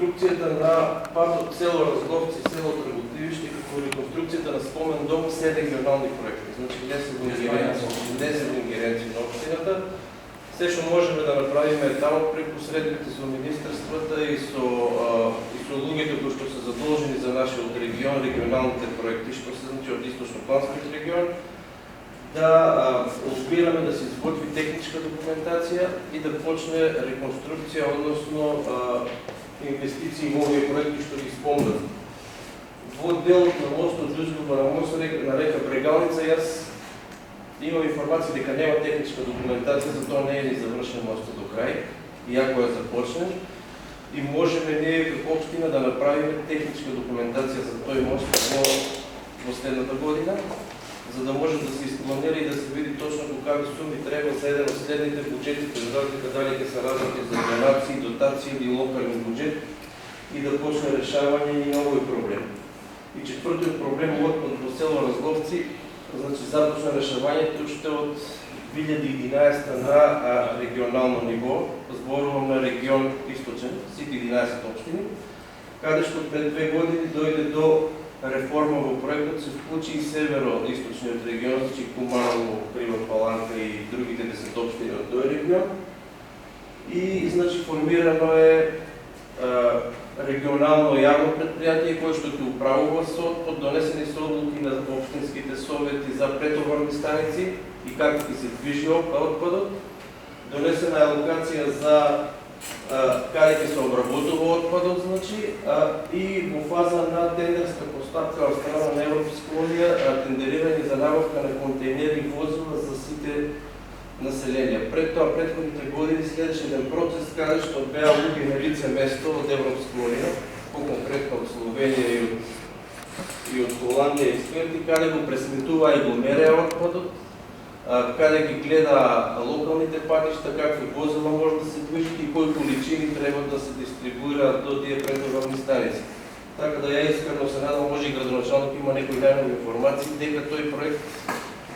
реконструкцията на път от село Разловци, село Драготливище, като реконструкцията на спомен дом все регионални проекти. Значи не са в ингеренции на общината. Все што можеме да направиме таму при посредните со министерствата и со луѓето кои што се задолжени за нашиот регион, регионалните проекти, што се значи од Источно-Планскиот регион, да успираме да се изготви техничка документација и да почне реконструкција, односно инвестиции во овие проекти што ги спомнат. Во делот на мостот Џузлуба на мост на река Брегалница, јас имам информација дека нема техничка документација, затоа не е ни завршен мостот до крај, иако е започнен. И можеме ние како општина да направиме техничка документација за тој мост во следната година, за да може да се изпланира и да се види точно какви суми треба за еден од следните буџети, без разлика дали ќе се работи за донации, дотации или локален буџет и да почне решавање и на овој проблем. И четвртиот проблем во село Разловци, значи започна решавањето уште од 2011 на регионално ниво, зборувам на регион Источен, сите 11 општини, каде што пред 2 години дојде до реформа во проектот, се вклучи и северо-источниот регион, значи Куманово, Приват Паланка и другите 10 општини од тој регион. И значи формирано е регионално јавно предпријатие кое што ќе управува со отпад, донесени се одлуки на општинските совети за претоварни станици и како ќе се движи отпадот. Донесена е локација за каде ќе се обработува отпадот, значи, и во фаза на тендерска поставка од страна на Европска унија, тендерирање за набавка на контейнери и возила за сите население. Пред тоа, предходните години следеше еден процес каде што беа луѓе на лице место од Европска унија, по-конкретно од Словенија и од Холандија експерти, каде го пресметува и го мереа отпадот, каде ги гледа локалните патишта, какви возила може да се движат и кои количини треба да се дистрибуираат до тие претоварни станици. Така да ја искрено се надам, може и градоначалник има некои најнови информации, дека тој проект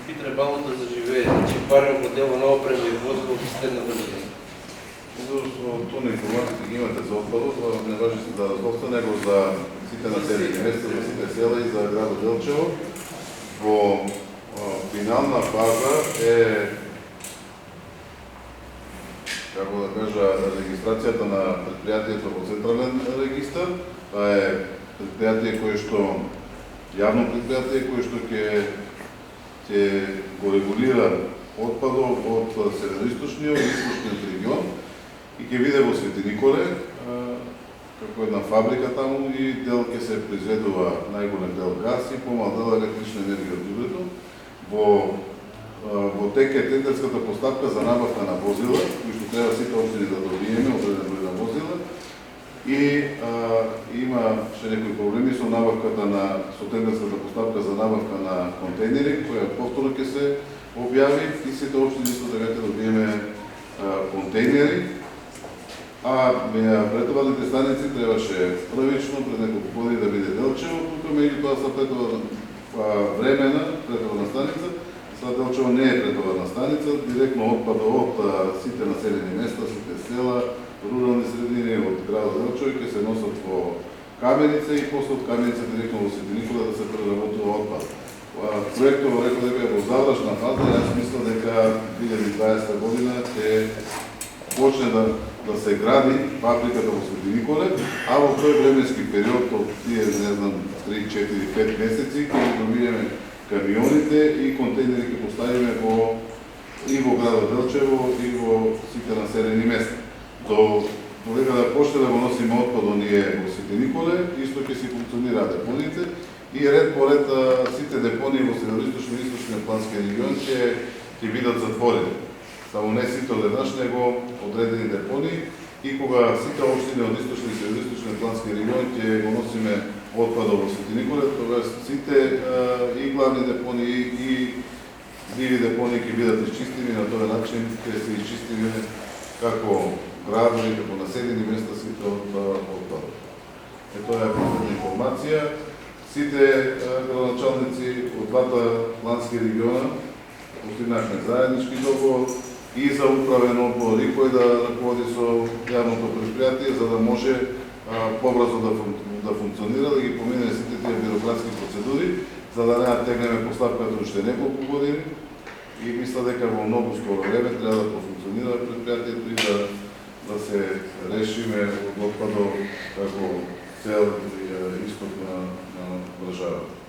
би требало да заживее, значи барем во дело на опрема и возила во следната година. Тоа информациите ги имате за отпадот, не важи се за Разловца, него за сите населени места, за сите села и за градот Делчево. Во финална фаза е, како да кажа, регистрацијата на предпријатието во Централен регистар. Тоа е предпријатие кое што, јавно предпријатие кое што ќе го регулира отпадот од североисточниот и источниот регион и ќе биде во Свети Николе, како една фабрика таму и дел ќе се произведува најголем дел газ и помал дел електрична енергија од ѓубрето. Во тек е тендерската поставка за набавка на возила, кои што треба сите општини да добиеме одреден број на возила. И имаше некои проблеми со набавката со тендерската поставка за набавка на контейнери, која повторно ќе се објави и сите општини исто така ќе добиеме контейнери. Претоварните станици требаше првично пред неколку години да биде Делчево, тука меѓутоа са времена претоварна станица. Сега Делчево не е претоварна станица, директно отпада од сите населени места, сите села, рурални средини од градот Делчево ќе се носат во Каменица и после од Каменица директно во Свети Никола да се преработува отпад. Проектот рекол дека е во завршна фаза, јас мислам дека 2020 година ќе почне да се гради фабриката во Свети Николе, а во тој временски период од тие, не знам, 3, 4, 5 месеци ќе добиеме камионите и контейнери ќе поставиме и во градот Делчево и во сите населени места. Додека да почне да го носиме отпад оние во Свети Николе, исто ќе си функционираат депониите и ред по ред сите депонии во североисточниот и источниот плански регион ќе бидат затворени. Само не сите одеднаш, него одредени депонии и кога сите општини од источни и североисточниот плански регион ќе го носиме отпадот во Свети Николе, тогаш сите и главни депонии и диви депонии ќе бидат изчистени, на тој начин ќе се изчистиме како градови, како населени места сите од отпадот. Тоа е последна информација. Сите градоначалници од двата плански региона постигнахме заеднички договор и за управен одбор и кој да раководи со јавното предпријатие, за да може побрзо да функционира, да ги помине сите тие бюрократски процедури, за да не тегнеме поставката уште неколку години. И мисля дека во многу скоро време треба да профункционира предпријатието и да се решиме од отпадот како цел и исток на државата.